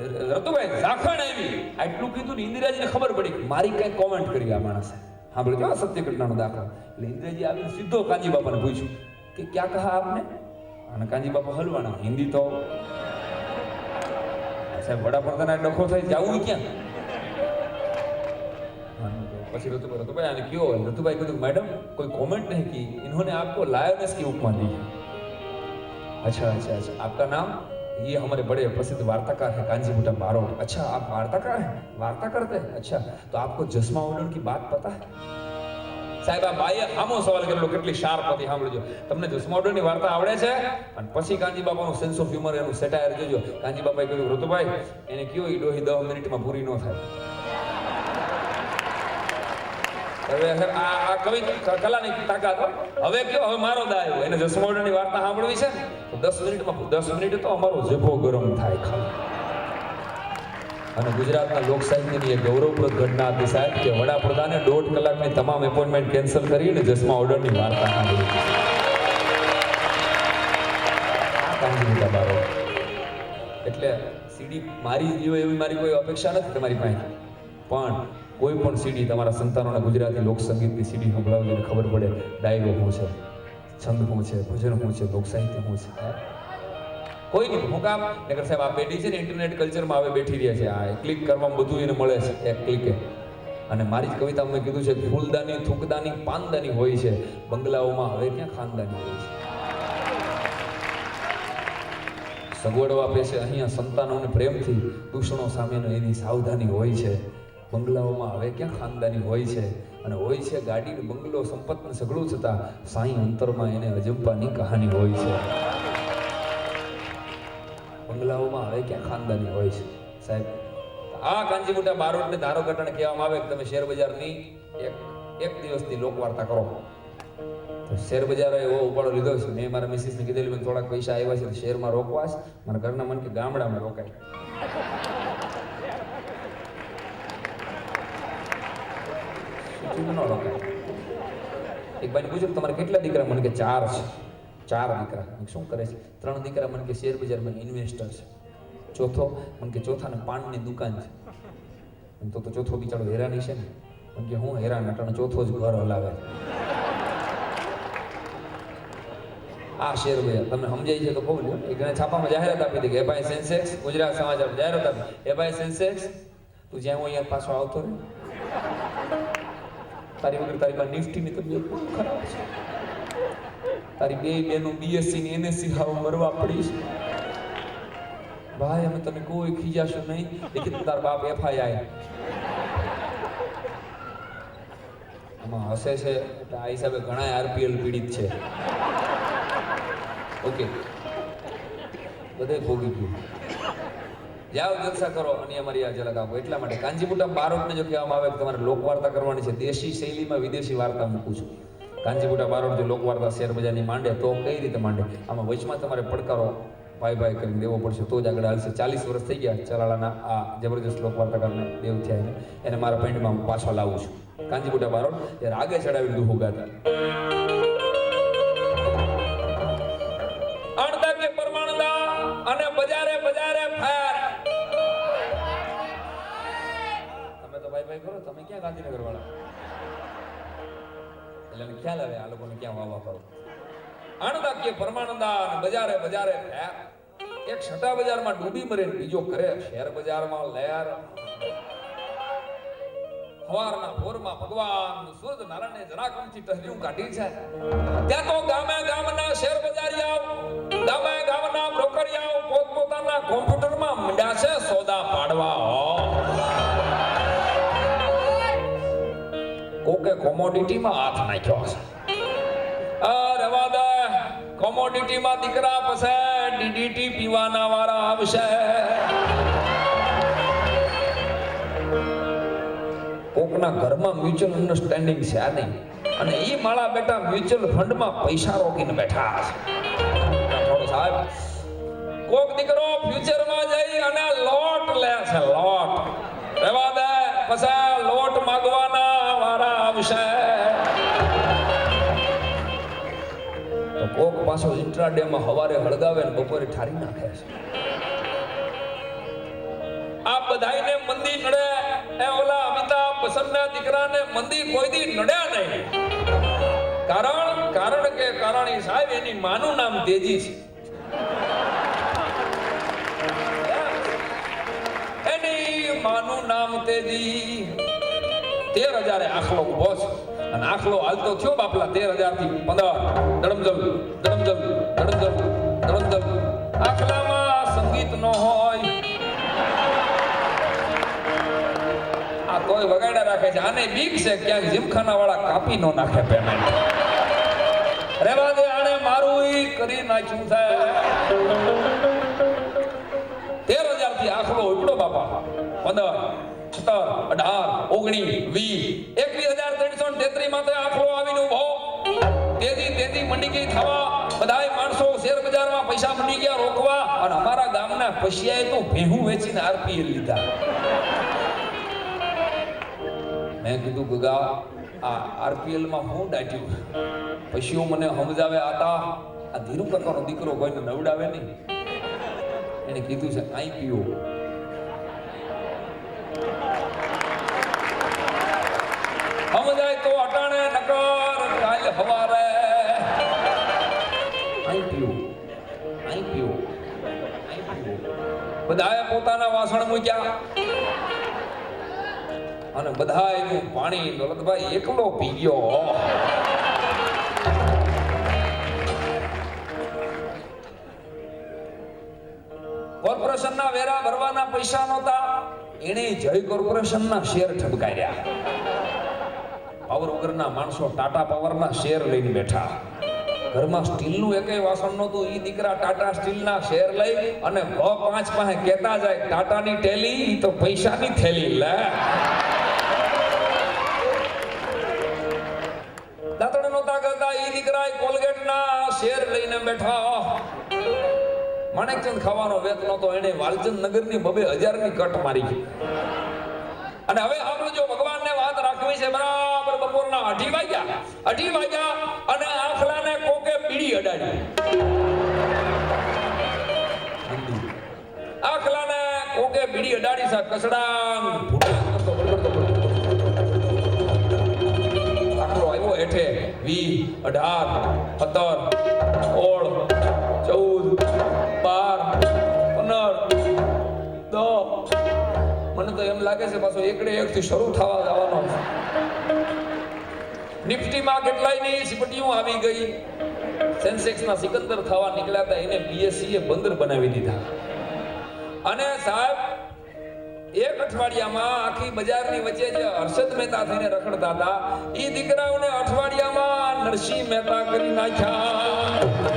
રતુભાઈ ઝાખણ આવી આટલું કીધું ને ઇન્દિરાજીને ખબર પડી મારી કઈ કોમેન્ટ કરી આ માણસે સાંભળજો સત્ય ઘટનાનો દાખલો એટલે ઇન્દિરાજી આવીને સીધો કાંજી બાપાને પૂછ્યું કે ક્યાં કહા આપને અને કાંજી બાપા હલવાના હિન્દી તો સાહેબ વડાપ્રધાન આ ડખો થઈ જવું ક્યાં પછી रतुभाई आने क्यों रतुभाई को मैडम कोई कमेंट नहीं की इन्होंने आपको लायनेस की उपमा दी अच्छा अच्छा अच्छा आपका नाम ये हमारे बड़े प्रसिद्ध वार्ताकार है कांजीबुटा बारोट अच्छा आप वार्ताकार हैं वार्ता करते हैं अच्छा तो आपको जस्मा ऑर्डर की बात पता है साहेब आ बाઈએ આમો સવાલ કરેલો કેટલી શાર્પ હતી સાંભળજો તમને જસ્મા ઓર્ડરની વાર્તા આવડે છે અને પછી કાંજી બાપાનું સેન્સ ઓફ હ્યુમર એનું સેટાયર જોજો કાંજી બાપાએ કહ્યું રતુભાઈ એને કયો ઈ ડોહી 10 મિનિટમાં પૂરી ન થાય હવે આ કવિ કલાની તાકાત હવે કયો હવે મારો દા આવ્યો એને જસ્મા ઓર્ડરની વાર્તા સાંભળવી છે તો 10 મિનિટ તો અમારો જભો ગરમ થાય ખાલી અને ગુજરાતના લોક સાહિત્યની એક ગૌરવપ્રદ ઘટના હતી સાહેબ કે વડાપ્રધાને 1.5 કલાકની તમામ એપોઇન્ટમેન્ટ કેન્સલ કરીને જસ્મા ઓર્ડરની વાર્તા સાંભળી કાંજીબુટા બારોટ એટલે સીડી મારી જીવો એવી મારી કોઈ અપેક્ષા નથી તમારી પાસે પણ કોઈ પણ સીડી તમારા સંતાનોને ગુજરાતી લોક સંગીતની સીડી સંભળાવજો ને ખબર પડે ડાયરો શું છે છંદ શું છે ભજન શું છે લોક સાહિત્ય શું છે કોઈ નહીં હું કામ નગર સાહેબ આ પેઢી છે ને ઇન્ટરનેટ કલ્ચરમાં હવે બેઠી રહ્યા છે આ ક્લિક કરવામાં બધું એને મળે છે એક ક્લિકે અને મારી જ કવિતા મેં કીધું છે ફૂલદાની થૂકદાની પાનદાની હોય છે બંગલાઓમાં હવે ક્યાં ખાનદાની હોય છે સગવડો આપે છે અહીંયા સંતાનોને પ્રેમથી દૂષણો સામેનો એની સાવધાની હોય છે બંગલાઓમાં હવે ક્યાં ખાનદાની હોય છે અને હોય છે ગાડી બંગલો સંપત્તિને સગળું છતાં સાંઈ અંતરમાં એને અજંપાની કહાની હોય છે બંગલાઓમાં હવે ક્યાં ખાનદાની હોય છે સાહેબ આ કાંજીબુટા બારોટને ધારો ઘટાને કહેવામાં આવે કે તમે શેર બજારની એક દિવસની લોકવાર્તા કરો તો શેર બજારે એવો ઉપાડો લીધો છે મેં મારા મિસિસને કીધેલું મેં થોડાક પૈસા આવ્યા છે શેરમાં રોકવા છે મારા ઘરના મન કે ગામડામાં રોકાય એક ભાઈને પૂછ્યું તમારે કેટલા દીકરા મને કે 4 છે 4 દીકરા શું કરે છે 3 દીકરા મને કે શેર બજારમાં ઇન્વેસ્ટર છે ચોથો મને કે ચોથાને પાનની દુકાન છે તો ચોથો બિચારો હેરાની છે ને મને કે હું હેરાન અટાણે ચોથો જ ઘર હલાવે આ શેર બજાર તમને સમજાય છે તો કહું લ્યો એક જણે છાપામાં જાહેરાત આપી હતી કે એ ભાઈ સેન્સેક્સ ગુજરાત સમાચાર જાહેરાત આપી એ ભાઈ સેન્સેક્સ તું જ્યાં હું અહીંયા પાછો આવતો રહે તારી વગર તારી પાસે નિફ્ટીની તબિયત બહુ ખરાબ છે તારી બેનું બીએસસી ની એનએસસી હાવ મરવા પડી છે ભાઈ અમે તને કોઈ ખીજાશું નહીં લેકિન તાર બાપ એફઆઈઆઈ આમાં હસે છે એટલે આ હિસાબે ઘણા આરપીએલ પીડિત છે ઓકે બધે ભોગી ગયું જાઓ જલસા કરો અને અમારી આ ઝલક આપો એટલા માટે કાંજીબુટા બારોટને જો કહેવામાં આવે કે તમારે લોકવાર્તા કરવાની છે દેશી શૈલીમાં વિદેશી વાર્તા મૂકું છું કાંજીબુટા બારોટ જો લોકવાર્તા શેર બજારની માંડે તો કઈ રીતે માંડે આમાં વચમાં તમારે પડકારો ભાઈ કરીને દેવો પડશે તો જ આગળ હાલશે 40 વર્ષ થઈ ગયા ચલાળાના આ જબરજસ્ત લોકવાર્તાકારને દેવ થયા એને મારા પેન્ટમાં પાછો લાવું છું કાંજીબુટા બારોટ એ રાગે ચડાવી દુહુ ગાતા અણતા કે પરમાણદા અને બજારે બજારે ફાયર તમે તો ભાઈ કરો તમે ક્યાં ગાંધીનગર વાળા એટલે ખ્યાલ આવે આ લોકોને ક્યાં વાવા કરો અણતા કે પરમાણદા અને બજારે બજારે ફાયર એક છટા બજારમાં ડૂબી મરે બીજો કરે શેર બજારમાં લહેર હવારના ભોરમાં ભગવાન સૂર્ય નારાયણે જરાકમથી ટહલ્યું કાઢી છે ત્યાં તો ગામે ગામના શેર બજારિયાઓ ગામે ગામના બ્રોકરિયાઓ પોતપોતાના કોમ્પ્યુટરમાં મંડ્યા છે સોદા પાડવા કોકે કોમોડિટીમાં હાથ નાખ્યો છે રવા દે કોમોડિટીમાં દીકરા પાસે ડીડીટી પીવાના વાળા આવશે કોકના ઘરમાં મ્યુચ્યુઅલ અન્ડરસ્ટેન્ડિંગ છે આ નહીં અને એ માળા બેટા મ્યુચ્યુઅલ ફંડમાં પૈસા રોકીને બેઠા છે થોડો સાહેબ કોક દીકરો ફ્યુચરમાં જઈ અને લોટ લે છે લોટ રહેવા દે પછી લોટ માંગવાના વાળા આવશે તો કોક પાછો ઇન્ટ્રાડે માં હવારે હળગાવે ને બપોરે ઠારી નાખે છે આ બધાયને મંદી નડે એ ઓલા અમિતાભ બચ્ચનના દીકરાને મંદી કોઈ દી નડ્યા નહીં. કારણ કે કારણી સાહેબ એની માનું નામ તેજી છે. એની માનું નામ તેજી. 13,000 આખલો ઉભો છે અને આખલો હાલતો થયો બાપલા 13,000 થી 15 દડમજલ. આખલામાં સંગીત ન હોય આ તોય વગાડ્યા રાખે છે. આને બીક છે ક્યાંક જીમખાના વાળા કાપી નો નાખે પેમેન્ટ. રેવા દે, આને મારું ઈ કરી નાખ્યું છે. 13,000 થી આખલો ઉપડો બાપા. 15 17 18 19 20 21,333 માં તો આખલો આવીને ઉભો. તેજી મંડી ગઈ થવા. બધાય માણસો શેર બજારમાં પૈસા મંડી ગયા રોકવા. અને અમારા ગામના પશિયાએ તો ભેહું વેચીને આરપીએલ લીધા. મેં કીધું ગગા આ આરપીએલ માં હું દાટ્યું. પશીઓ મને સમજાવે આતા આ ધીરુ કાકાનો દીકરો કોઈને નવડાવે નહીં. એને કીધું છે આઈ પીઓ. સમજાય તો અટાણે નકર કાલ હવારે આઈ પીઓ. બધાએ પોતાના વાસણ મૂક્યા અને બધાયનું પાણી દોલતભાઈ એકલો પી ગયો. કોર્પોરેશનના વેરા ભરવાના પૈસા નહોતા. એણે જય કોર્પોરેશનના શેર ઠપકાર્યા. પાવર વગરના માણસો ટાટા પાવરના શેર લઈને બેઠા. ઘરમાં સ્ટીલનું એકેય વાસણ નહોતું. ઈ દીકરા ટાટા સ્ટીલના શેર લઈ અને 5 પાસે કહેતા જાય ટાટાની ટેલી ઈ તો પૈસાની થેલી લે. દાંતણ નહોતા કરતા. ઈ દીકરા કોલગેટના શેર લઈને બેઠા. માણેકચંદ ખાવાનો વેત નહોતો. એને વાલચંદ નગરની 2,000 ની કટ મારી. અને હવે આપણે જો ભગવાનને વાત રાખવી છે બરાબર બપોરના 2:30 વાગ્યા અને આખલાને કોકે બીડી અડાડી. આખલાને કોકે બીડી અડાડી સા કસડાંગ આખલો આવ્યો હેઠે 20 18 17 16 મને તો એમ લાગે છે પાછો એકડે એક થી શરૂ થવા જવાનો છે. નિફ્ટીમાં કેટલાયની સિપટીઓ આવી ગઈ. સેન્સેક્સના સિકંદર થવા નીકળ્યા હતા. એને બીએસસીએ બંદર બનાવી દીધા. અને સાહેબ એક અઠવાડિયામાં આખી બજારની વચ્ચે જે હર્ષદ મહેતા થઈને રખડતા હતા એ દીકરાઓને અઠવાડિયામાં નરસિંહ મહેતા કરી નાખ્યા.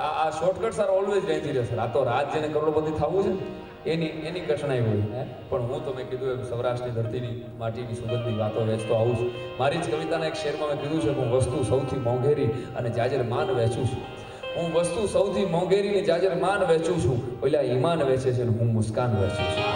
આ શોર્ટકટ્સ આર ઓલવેઝ ડેન્જરસ. આ તો રાત જેને કરોડપતિ થવું છે ને એની કઠણાઈ હોય. પણ હું તો મેં કીધું એમ સૌરાષ્ટ્રની ધરતીની માટીની સુગંધની વાતો વેચતો આવું છું. મારી જ કવિતાના એક શેરમાં મેં કીધું છે કે હું વસ્તુ સૌથી મોંઘેરી અને જાજર માન વેચું છું. હું વસ્તુ સૌથી મોંઘેરી અને જાજર માન વેચું છું. ઓલા ઈમાન વેચે છે અને હું મુસ્કાન વેચું છું.